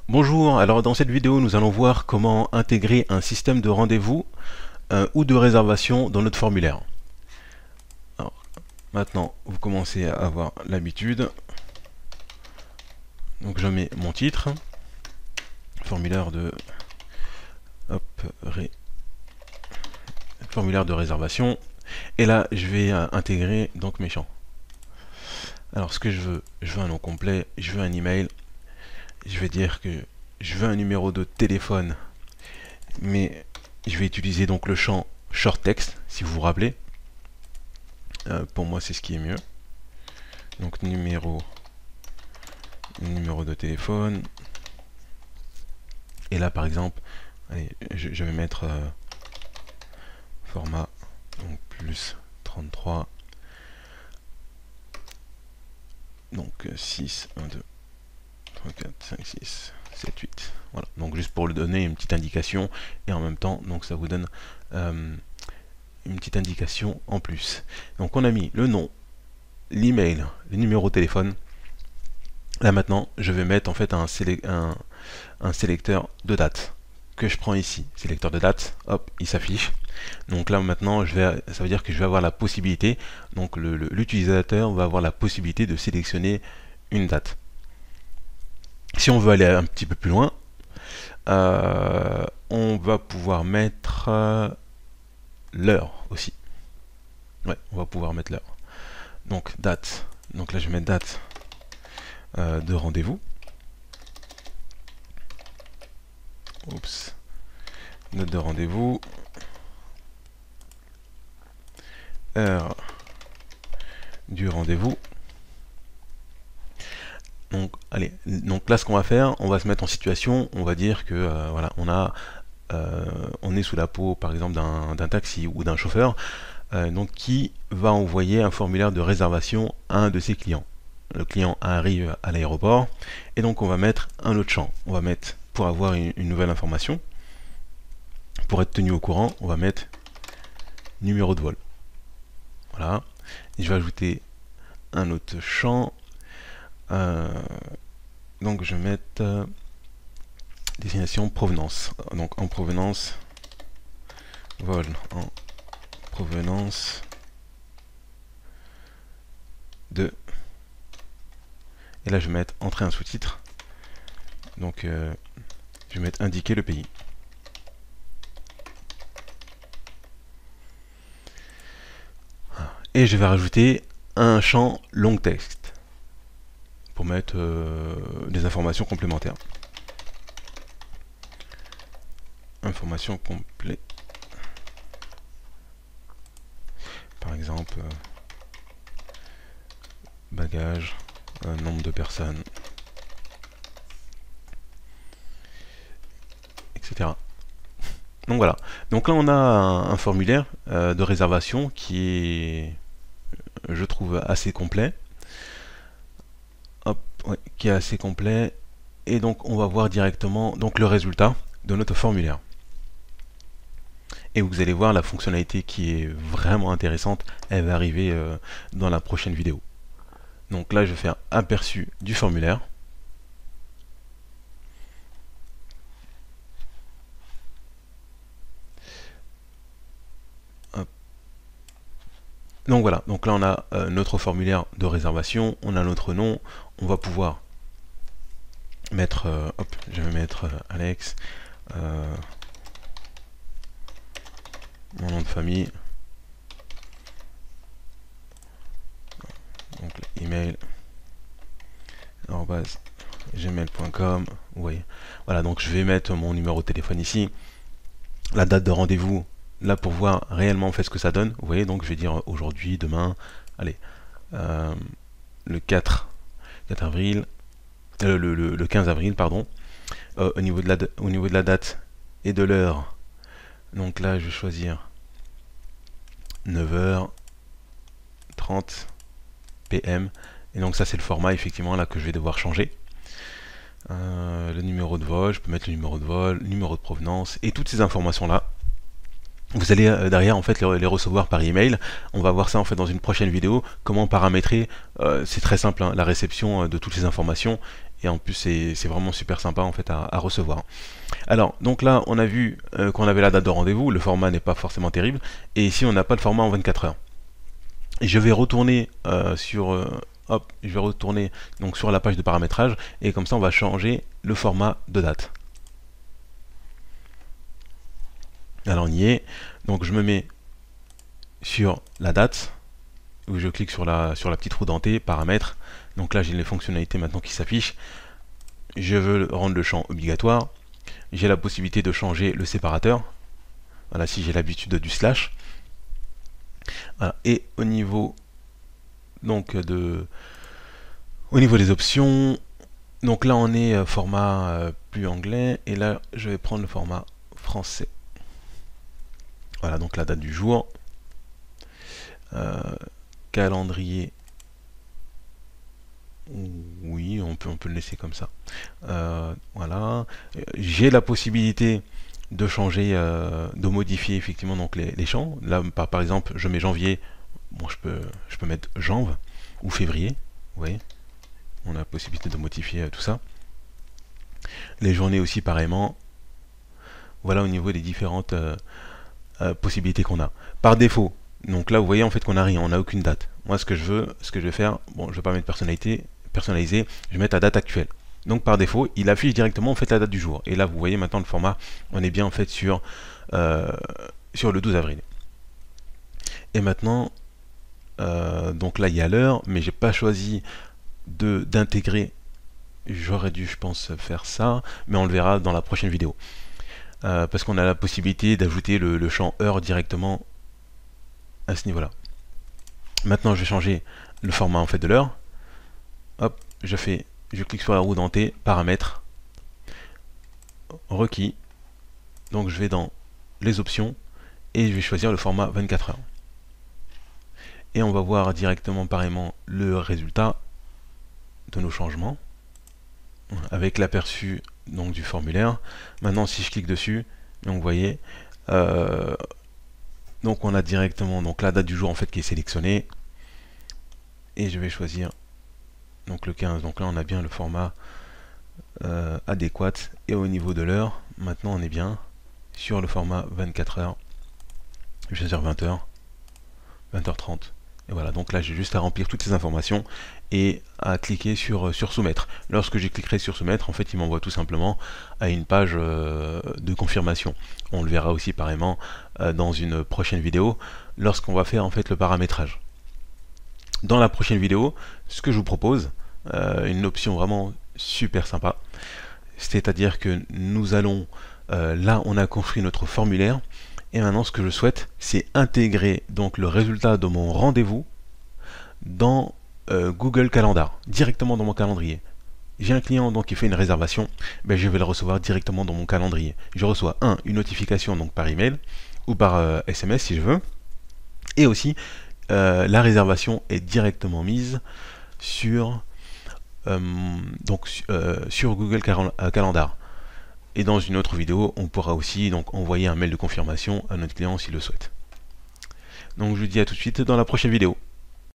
Bonjour, alors dans cette vidéo nous allons voir comment intégrer un système de rendez-vous ou de réservation dans notre formulaire. Alors, maintenant vous commencez à avoir l'habitude. Donc je mets mon titre, formulaire de formulaire de réservation, et là je vais intégrer donc mes champs. Alors ce que je veux un nom complet, je veux un email, je vais dire que je veux un numéro de téléphone, mais je vais utiliser donc le champ short text, si vous vous rappelez. Pour moi c'est ce qui est mieux. Donc numéro de téléphone. Et là par exemple, allez, je vais mettre format donc plus 33. Donc 6, 1, 2, 3, 4, 5, 6, 7, 8. Voilà. Donc juste pour le donner une petite indication, et en même temps, donc ça vous donne une petite indication en plus. Donc on a mis le nom, l'email, le numéro de téléphone. Là maintenant, je vais mettre en fait un sélecteur de date que je prends ici. Sélecteur de date, hop, il s'affiche. Donc là maintenant, ça veut dire que je vais avoir la possibilité, donc l'utilisateur va avoir la possibilité de sélectionner une date. Si on veut aller un petit peu plus loin, on va pouvoir mettre l'heure aussi. Ouais, on va pouvoir mettre l'heure. Donc date. Donc là je vais mettre date de rendez-vous. Oups. Note de rendez-vous. Heure du rendez-vous. Donc, allez, donc là ce qu'on va faire, on va se mettre en situation, on va dire que voilà, on est sous la peau par exemple d'un taxi ou d'un chauffeur, donc qui va envoyer un formulaire de réservation à un de ses clients. Le client arrive à l'aéroport et donc on va mettre un autre champ. On va mettre, pour avoir une nouvelle information, pour être tenu au courant, on va mettre numéro de vol. Voilà. Et je vais ajouter un autre champ. Donc je vais mettre destination provenance. Donc en provenance, vol en provenance de. Et là je vais mettre entrer un sous-titre. Donc je vais mettre indiquer le pays. Et je vais rajouter un champ long text pour mettre des informations complémentaires. Informations complètes. Par exemple, bagages, nombre de personnes, etc. Donc voilà. Donc là on a un formulaire de réservation qui est, je trouve, assez complet. Hop, ouais, qui est assez complet. Et donc on va voir directement donc le résultat de notre formulaire. Et vous allez voir la fonctionnalité qui est vraiment intéressante, elle va arriver dans la prochaine vidéo. Donc là je vais faire aperçu du formulaire. Hop. Donc voilà, donc là on a notre formulaire de réservation, on a notre nom, on va pouvoir mettre, hop, je vais mettre Alex, mon nom de famille, donc email, @gmail.com, vous voyez. Voilà, donc je vais mettre mon numéro de téléphone ici, la date de rendez-vous, là pour voir réellement en fait ce que ça donne, vous voyez, donc je vais dire aujourd'hui, demain, allez, le 4 avril, le 15 avril, pardon, au niveau de la date et de l'heure. Donc là, je vais choisir 9h30 PM. Et donc ça, c'est le format, effectivement, là que je vais devoir changer. Le numéro de vol, je peux mettre le numéro de vol, numéro de provenance, et toutes ces informations-là, vous allez derrière en fait les recevoir par email. On va voir ça en fait dans une prochaine vidéo, comment paramétrer, c'est très simple, hein, la réception de toutes les informations, et en plus c'est vraiment super sympa en fait à recevoir. Alors donc là on a vu qu'on avait la date de rendez-vous, le format n'est pas forcément terrible, et ici on n'a pas le format en 24 heures. Et je vais retourner hop, je vais retourner donc sur la page de paramétrage, et comme ça on va changer le format de date. Alors on y est, donc je me mets sur la date, où je clique sur la petite roue dentée, paramètres, donc là j'ai les fonctionnalités maintenant qui s'affichent, je veux rendre le champ obligatoire, j'ai la possibilité de changer le séparateur, voilà si j'ai l'habitude du slash, voilà. Et au niveau donc au niveau des options, donc là on est format plus anglais, et là je vais prendre le format français. Voilà, donc la date du jour, calendrier, oui, on peut le laisser comme ça. Voilà, j'ai la possibilité de changer, de modifier effectivement donc les champs. Là, par exemple, je mets janvier, bon, je peux mettre janvier ou février. Vous voyez, on a la possibilité de modifier tout ça. Les journées aussi pareillement. Voilà au niveau des différentes possibilités qu'on a. Par défaut, donc là vous voyez en fait qu'on n'a rien, on n'a aucune date. Moi ce que je vais faire, bon je vais pas mettre personnalisé, je vais mettre la date actuelle. Donc par défaut, il affiche directement en fait la date du jour. Et là vous voyez maintenant le format, on est bien en fait sur le 12 avril. Et maintenant, donc là il y a l'heure, mais j'ai pas choisi d'intégrer. J'aurais dû, je pense, faire ça, mais on le verra dans la prochaine vidéo. Parce qu'on a la possibilité d'ajouter le champ heure directement à ce niveau-là. Maintenant, je vais changer le format en fait de l'heure. Hop, je clique sur la roue dentée, paramètres, requis. Donc je vais dans les options et je vais choisir le format 24 heures. Et on va voir directement pareillement le résultat de nos changements avec l'aperçu donc du formulaire. Maintenant si je clique dessus, donc vous voyez donc on a directement donc la date du jour en fait qui est sélectionnée, et je vais choisir donc le 15. Donc là on a bien le format adéquat, et au niveau de l'heure maintenant on est bien sur le format 24 heures. Je vais choisir 20h, 20h30. Et voilà, donc là j'ai juste à remplir toutes ces informations et à cliquer sur soumettre. Lorsque j'ai cliquerai sur soumettre, en fait il m'envoie tout simplement à une page de confirmation. On le verra aussi pareillement dans une prochaine vidéo lorsqu'on va faire en fait le paramétrage. Dans la prochaine vidéo, ce que je vous propose, une option vraiment super sympa, c'est-à-dire que nous allons, là on a construit notre formulaire. Et maintenant ce que je souhaite, c'est intégrer donc le résultat de mon rendez-vous dans Google Calendar, directement dans mon calendrier. J'ai un client donc qui fait une réservation, ben, je vais le recevoir directement dans mon calendrier. Je reçois une notification donc par email ou par SMS si je veux, et aussi la réservation est directement mise sur sur Google Calendar. Et dans une autre vidéo, on pourra aussi donc envoyer un mail de confirmation à notre client s'il le souhaite. Donc je vous dis à tout de suite dans la prochaine vidéo.